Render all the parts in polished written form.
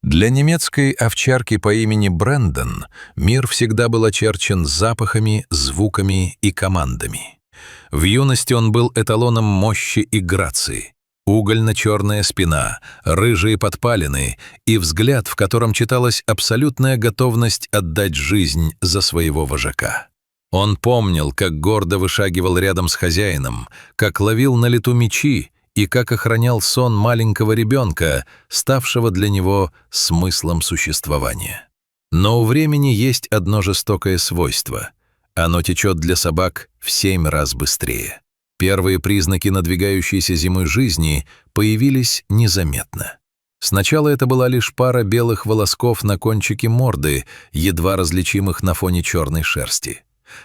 Для немецкой овчарки по имени Брэндон мир всегда был очерчен запахами, звуками и командами. В юности он был эталоном мощи и грации. Угольно-черная спина, рыжие подпалины и взгляд, в котором читалась абсолютная готовность отдать жизнь за своего вожака. Он помнил, как гордо вышагивал рядом с хозяином, как ловил на лету мячи и как охранял сон маленького ребенка, ставшего для него смыслом существования. Но у времени есть одно жестокое свойство. Оно течет для собак в 7 раз быстрее. Первые признаки надвигающейся зимы жизни появились незаметно. Сначала это была лишь пара белых волосков на кончике морды, едва различимых на фоне черной шерсти.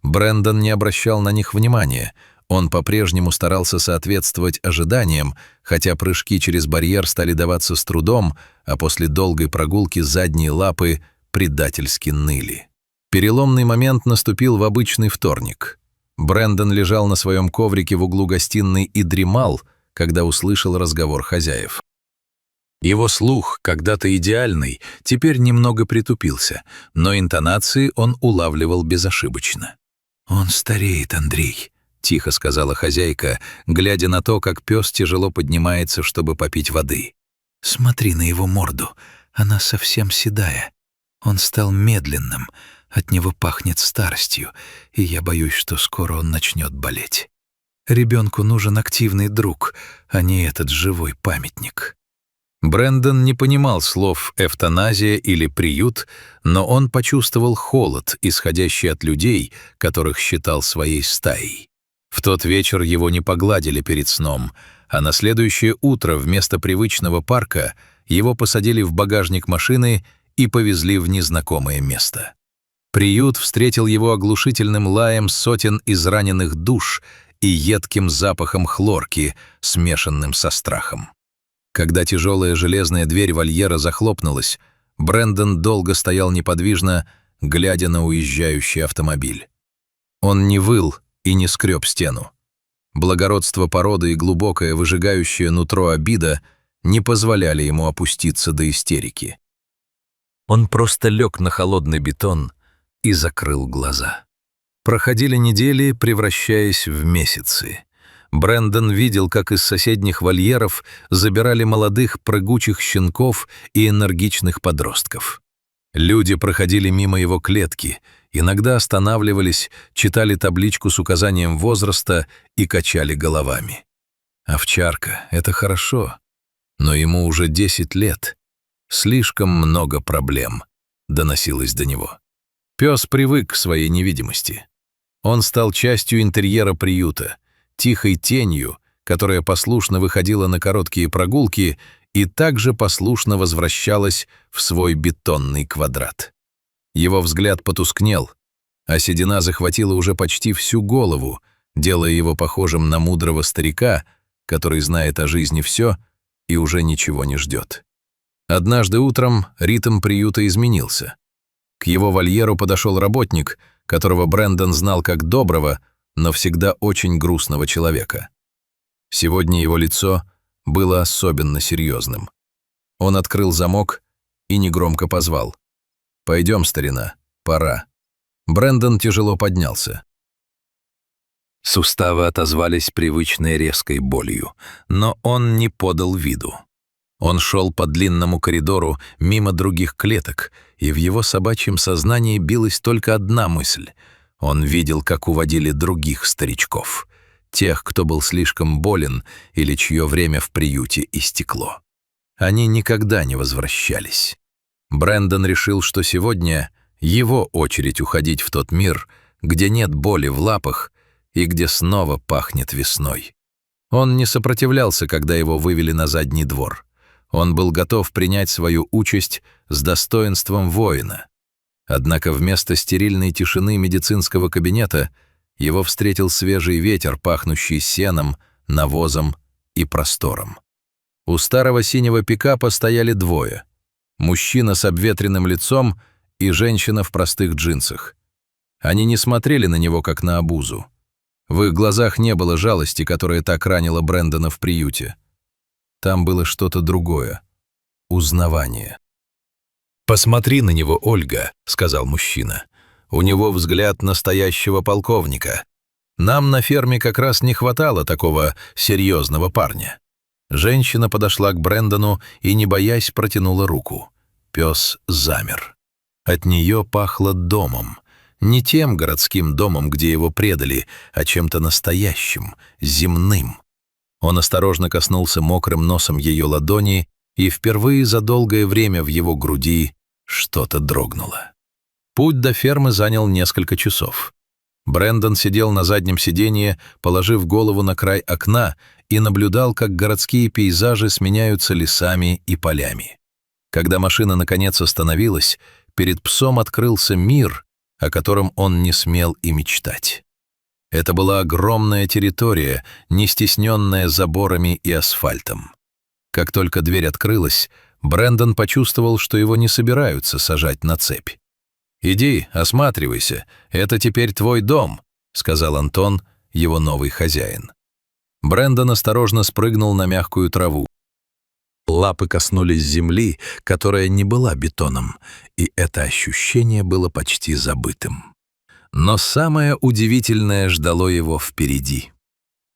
Брэндон не обращал на них внимания. Он по-прежнему старался соответствовать ожиданиям, хотя прыжки через барьер стали даваться с трудом, а после долгой прогулки задние лапы предательски ныли. Переломный момент наступил в обычный вторник. Брэндон лежал на своем коврике в углу гостиной и дремал, когда услышал разговор хозяев. Его слух, когда-то идеальный, теперь немного притупился, но интонации он улавливал безошибочно. «Он стареет, Андрей», — тихо сказала хозяйка, глядя на то, как пес тяжело поднимается, чтобы попить воды. «Смотри на его морду, она совсем седая. Он стал медленным, от него пахнет старостью, и я боюсь, что скоро он начнет болеть. Ребенку нужен активный друг, а не этот живой памятник». Брэндон не понимал слов «эвтаназия» или «приют», но он почувствовал холод, исходящий от людей, которых считал своей стаей. В тот вечер его не погладили перед сном, а на следующее утро вместо привычного парка его посадили в багажник машины и повезли в незнакомое место. Приют встретил его оглушительным лаем сотен израненных душ и едким запахом хлорки, смешанным со страхом. Когда тяжелая железная дверь вольера захлопнулась, Брэндон долго стоял неподвижно, глядя на уезжающий автомобиль. Он не выл и не скреб стену. Благородство породы и глубокое выжигающее нутро обида не позволяли ему опуститься до истерики. Он просто лег на холодный бетон и закрыл глаза. Проходили недели, превращаясь в месяцы. Брэндон видел, как из соседних вольеров забирали молодых прыгучих щенков и энергичных подростков. Люди проходили мимо его клетки, иногда останавливались, читали табличку с указанием возраста и качали головами. Овчарка — это хорошо, но ему уже 10 лет. Слишком много проблем, доносилось до него. Пес привык к своей невидимости. Он стал частью интерьера приюта, тихой тенью, которая послушно выходила на короткие прогулки и также послушно возвращалась в свой бетонный квадрат. Его взгляд потускнел, а седина захватила уже почти всю голову, делая его похожим на мудрого старика, который знает о жизни все и уже ничего не ждет. Однажды утром ритм приюта изменился. К его вольеру подошел работник, которого Брэндон знал как доброго, но всегда очень грустного человека. Сегодня его лицо было особенно серьезным. Он открыл замок и негромко позвал. «Пойдем, старина, пора». Брэндон тяжело поднялся. Суставы отозвались привычной резкой болью, но он не подал виду. Он шел по длинному коридору мимо других клеток, и в его собачьем сознании билась только одна мысль. Он видел, как уводили других старичков, тех, кто был слишком болен или чье время в приюте истекло. Они никогда не возвращались. Брэндон решил, что сегодня его очередь уходить в тот мир, где нет боли в лапах и где снова пахнет весной. Он не сопротивлялся, когда его вывели на задний двор. Он был готов принять свою участь с достоинством воина. Однако вместо стерильной тишины медицинского кабинета его встретил свежий ветер, пахнущий сеном, навозом и простором. У старого синего пикапа стояли двое. Мужчина с обветренным лицом и женщина в простых джинсах. Они не смотрели на него, как на обузу. В их глазах не было жалости, которая так ранила Брэндона в приюте. Там было что-то другое — узнавание. «Посмотри на него, Ольга», — сказал мужчина. «У него взгляд настоящего полковника. Нам на ферме как раз не хватало такого серьезного парня». Женщина подошла к Брэндону и, не боясь, протянула руку. Пес замер. От нее пахло домом. Не тем городским домом, где его предали, а чем-то настоящим, земным. Он осторожно коснулся мокрым носом ее ладони, и впервые за долгое время в его груди что-то дрогнуло. Путь до фермы занял несколько часов. Брэндон сидел на заднем сиденье, положив голову на край окна, и наблюдал, как городские пейзажи сменяются лесами и полями. Когда машина наконец остановилась, перед псом открылся мир, о котором он не смел и мечтать. Это была огромная территория, не стесненная заборами и асфальтом. Как только дверь открылась, Брэндон почувствовал, что его не собираются сажать на цепь. «Иди, осматривайся, это теперь твой дом», — сказал Антон, его новый хозяин. Брэндон осторожно спрыгнул на мягкую траву. Лапы коснулись земли, которая не была бетоном, и это ощущение было почти забытым. Но самое удивительное ждало его впереди.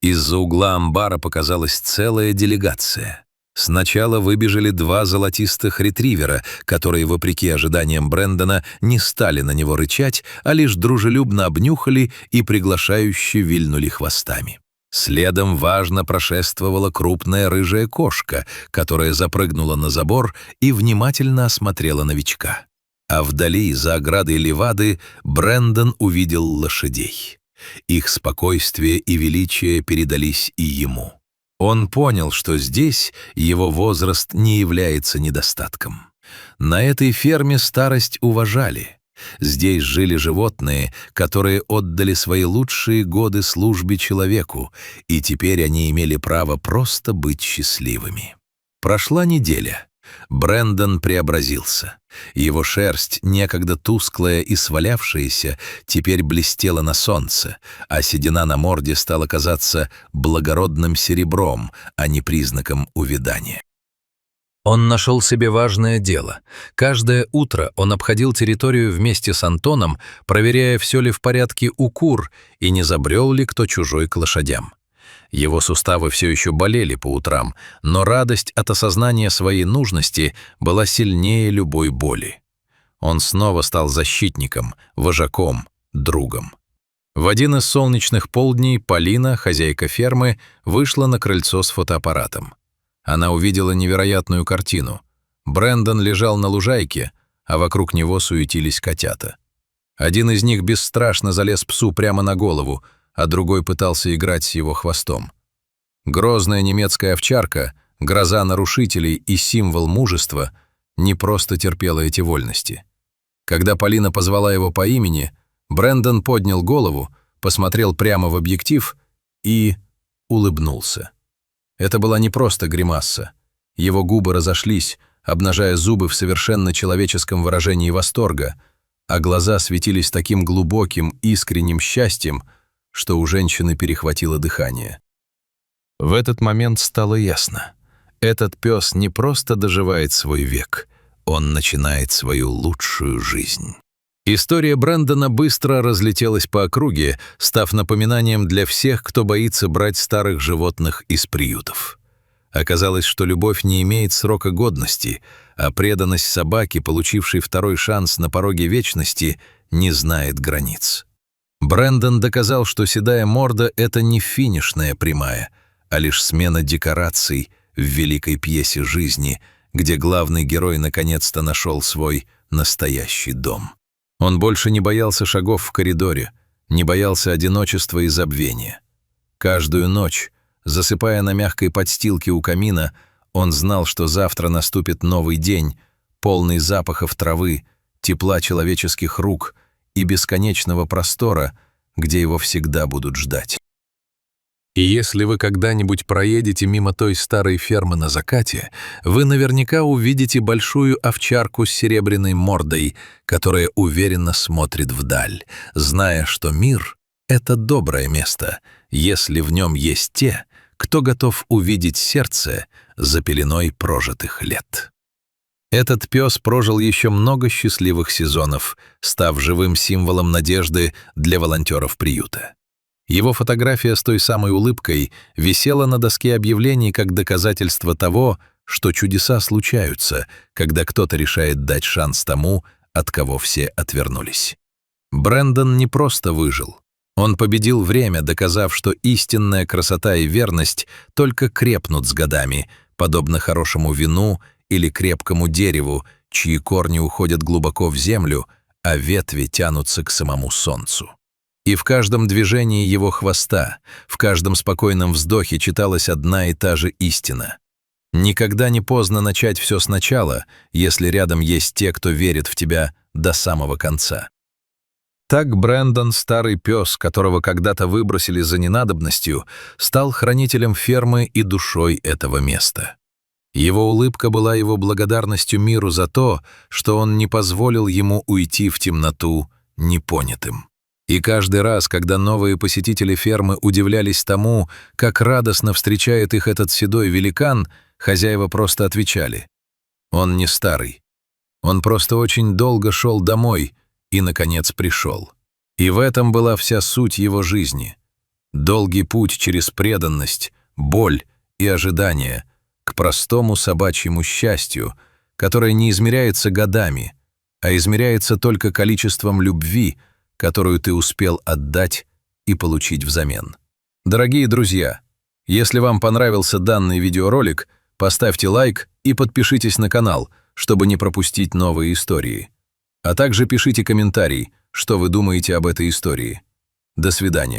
Из-за угла амбара показалась целая делегация. Сначала выбежали два золотистых ретривера, которые, вопреки ожиданиям Брэндона, не стали на него рычать, а лишь дружелюбно обнюхали и приглашающе вильнули хвостами. Следом важно прошествовала крупная рыжая кошка, которая запрыгнула на забор и внимательно осмотрела новичка. А вдали, за оградой левады, Брэндон увидел лошадей. Их спокойствие и величие передались и ему. Он понял, что здесь его возраст не является недостатком. На этой ферме старость уважали. Здесь жили животные, которые отдали свои лучшие годы службе человеку, и теперь они имели право просто быть счастливыми. Прошла неделя. Брэндон преобразился. Его шерсть, некогда тусклая и свалявшаяся, теперь блестела на солнце, а седина на морде стала казаться благородным серебром, а не признаком увядания. Он нашел себе важное дело. Каждое утро он обходил территорию вместе с Антоном, проверяя, все ли в порядке у кур и не забрел ли кто чужой к лошадям. Его суставы все еще болели по утрам, но радость от осознания своей нужности была сильнее любой боли. Он снова стал защитником, вожаком, другом. В один из солнечных полдней Полина, хозяйка фермы, вышла на крыльцо с фотоаппаратом. Она увидела невероятную картину. Брэндон лежал на лужайке, а вокруг него суетились котята. Один из них бесстрашно залез псу прямо на голову, а другой пытался играть с его хвостом. Грозная немецкая овчарка, гроза нарушителей и символ мужества, не просто терпела эти вольности. Когда Полина позвала его по имени, Брэндон поднял голову, посмотрел прямо в объектив и улыбнулся. Это была не просто гримаса. Его губы разошлись, обнажая зубы в совершенно человеческом выражении восторга, а глаза светились таким глубоким, искренним счастьем, что у женщины перехватило дыхание. В этот момент стало ясно. Этот пес не просто доживает свой век, он начинает свою лучшую жизнь. История Брэндона быстро разлетелась по округе, став напоминанием для всех, кто боится брать старых животных из приютов. Оказалось, что любовь не имеет срока годности, а преданность собаки, получившей второй шанс на пороге вечности, не знает границ. Брэндон доказал, что седая морда — это не финишная прямая, а лишь смена декораций в великой пьесе жизни, где главный герой наконец-то нашел свой настоящий дом. Он больше не боялся шагов в коридоре, не боялся одиночества и забвения. Каждую ночь, засыпая на мягкой подстилке у камина, он знал, что завтра наступит новый день, полный запахов травы, тепла человеческих рук и бесконечного простора, где его всегда будут ждать. И если вы когда-нибудь проедете мимо той старой фермы на закате, вы наверняка увидите большую овчарку с серебряной мордой, которая уверенно смотрит вдаль, зная, что мир — это доброе место, если в нем есть те, кто готов увидеть сердце за пеленой прожитых лет. Этот пес прожил еще много счастливых сезонов, став живым символом надежды для волонтеров приюта. Его фотография с той самой улыбкой висела на доске объявлений как доказательство того, что чудеса случаются, когда кто-то решает дать шанс тому, от кого все отвернулись. Брэндон не просто выжил. Он победил время, доказав, что истинная красота и верность только крепнут с годами, подобно хорошему вину или крепкому дереву, чьи корни уходят глубоко в землю, а ветви тянутся к самому солнцу. И в каждом движении его хвоста, в каждом спокойном вздохе читалась одна и та же истина. Никогда не поздно начать все сначала, если рядом есть те, кто верит в тебя до самого конца. Так Брэндон, старый пес, которого когда-то выбросили за ненадобностью, стал хранителем фермы и душой этого места. Его улыбка была его благодарностью миру за то, что он не позволил ему уйти в темноту непонятым. И каждый раз, когда новые посетители фермы удивлялись тому, как радостно встречает их этот седой великан, хозяева просто отвечали: «Он не старый. Он просто очень долго шел домой и, наконец, пришел». И в этом была вся суть его жизни. Долгий путь через преданность, боль и ожидание к простому собачьему счастью, которое не измеряется годами, а измеряется только количеством любви, которую ты успел отдать и получить взамен. Дорогие друзья, если вам понравился данный видеоролик, поставьте лайк и подпишитесь на канал, чтобы не пропустить новые истории. А также пишите комментарий, что вы думаете об этой истории. До свидания.